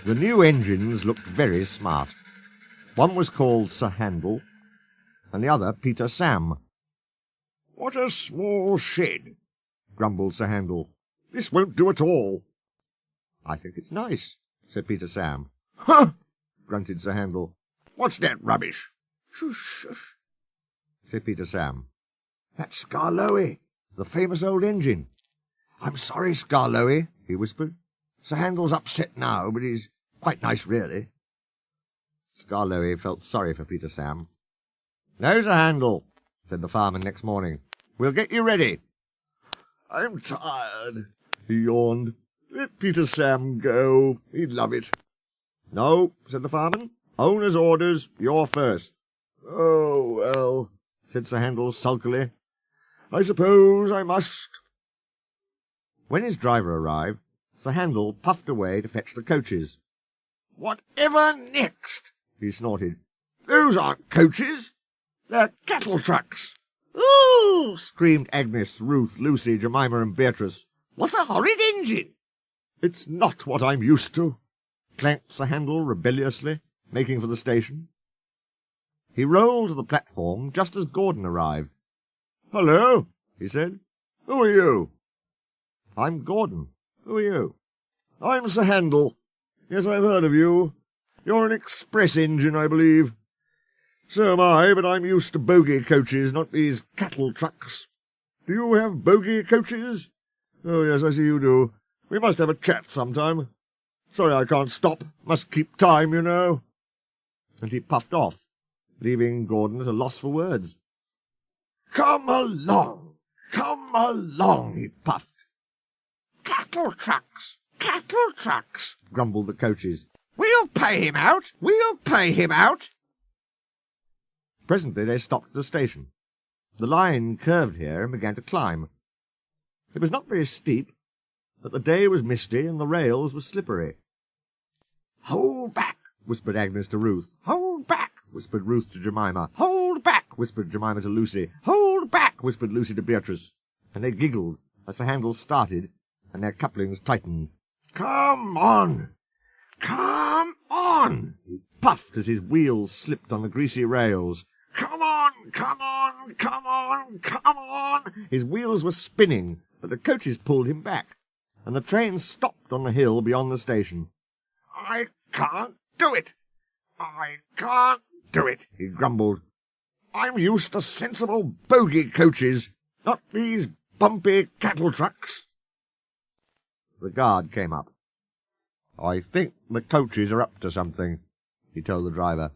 The new engines looked very smart. One was called Sir Handel, and the other Peter Sam. "What a small shed," grumbled Sir Handel. "This won't do at all." "I think it's nice," said Peter Sam. "Huh!" grunted Sir Handel. "What's that rubbish?" "Shush, shush," said Peter Sam. "That's Skarloey, the famous old engine." "I'm sorry, Skarloey," he whispered. "Sir Handel's upset now, but he's quite nice, really." Skarloey felt sorry for Peter Sam. "No, Sir Handel," said the farmer next morning. "We'll get you ready." "I'm tired," he yawned. "Let Peter Sam go. He'd love it." "No," said the farmer. "Owner's orders, you're first." "Oh, well," said Sir Handel sulkily. "I suppose I must." When his driver arrived, Sir Handel puffed away to fetch the coaches. "Whatever next?" he snorted. "Those aren't coaches. They're cattle trucks." "Ooh!" screamed Agnes, Ruth, Lucy, Jemima, and Beatrice. "What a horrid engine!" "It's not what I'm used to," clanked Sir Handel rebelliously, making for the station. He rolled to the platform just as Gordon arrived. "Hello," he said. "Who are you?" "I'm Gordon. Who are you?" "I'm Sir Handel. Yes, I've heard of you. You're an express engine, I believe." "So am I, but I'm used to bogey coaches, not these cattle trucks." "Do you have bogey coaches?" "Oh, yes, I see you do. We must have a chat sometime. Sorry I can't stop. Must keep time, you know." And he puffed off, leaving Gordon at a loss for words. Come along, he puffed. "Cattle trucks, grumbled the coaches. "We'll pay him out, Presently they stopped at the station. The line curved here and began to climb. It was not very steep, but the day was misty and the rails were slippery. "Hold back," whispered Agnes to Ruth. "Hold back," whispered Ruth to Jemima. "Hold back," whispered Jemima to Lucy. "Hold back," whispered Lucy to Beatrice. And they giggled as the handle started and their couplings tightened. Come on! He puffed as his wheels slipped on the greasy rails. Come on! His wheels were spinning, but the coaches pulled him back, and the train stopped on the hill beyond the station. "I can't do it, he grumbled. "I'm used to sensible bogey coaches, not these bumpy cattle trucks." The guard came up. "I think the coaches are up to something," he told the driver.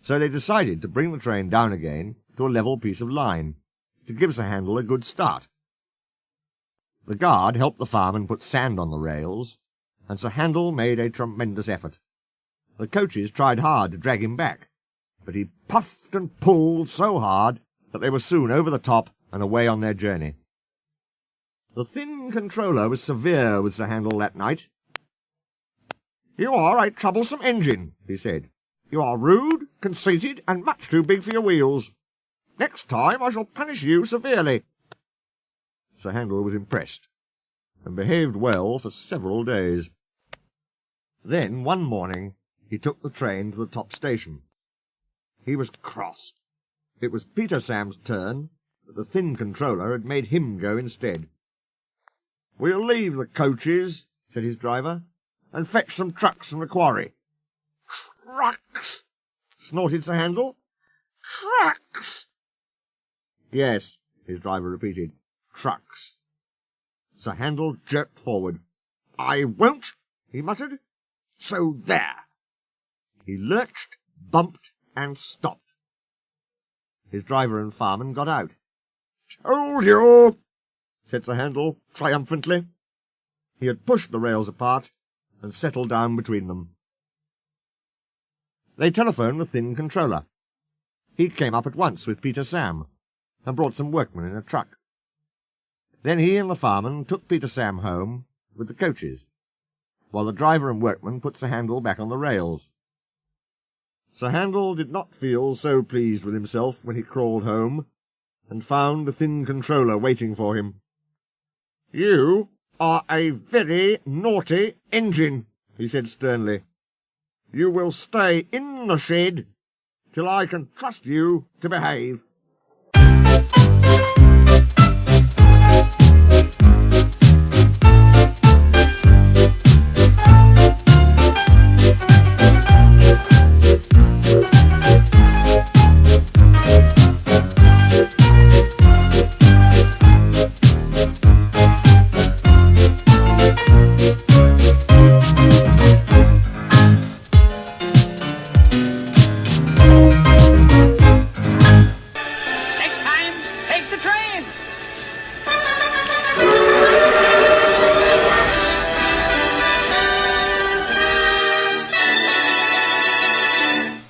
So they decided to bring the train down again to a level piece of line, to give Sir Handel a good start. The guard helped the fireman put sand on the rails, and Sir Handel made a tremendous effort. The coaches tried hard to drag him back, but he puffed and pulled so hard that they were soon over the top and away on their journey. The thin controller was severe with Sir Handel that night. "You are a troublesome engine," he said. "You are rude, conceited, and much too big for your wheels. Next time I shall punish you severely." Sir Handel was impressed, and behaved well for several days. Then, one morning, he took the train to the top station. He was cross. It was Peter Sam's turn, but the thin controller had made him go instead. "We'll leave the coaches," said his driver, "and fetch some trucks from the quarry." "Trucks!" snorted Sir Handel. "Trucks!" "Yes," his driver repeated. "Trucks." Sir Handel jerked forward. "I won't," he muttered. "So there." He lurched bumped and stopped. His driver and fireman got out. "Told you," said Sir Handel triumphantly. He had pushed the rails apart and settled down between them. They telephoned the thin controller. He came up at once with Peter Sam, and brought some workmen in a truck. Then he and the fireman took Peter Sam home with the coaches, while the driver and workmen put Sir Handel back on the rails. Sir Handel did not feel so pleased with himself when he crawled home and found the thin controller waiting for him. "You are a very naughty engine," he said sternly. "You will stay in the shed till I can trust you to behave."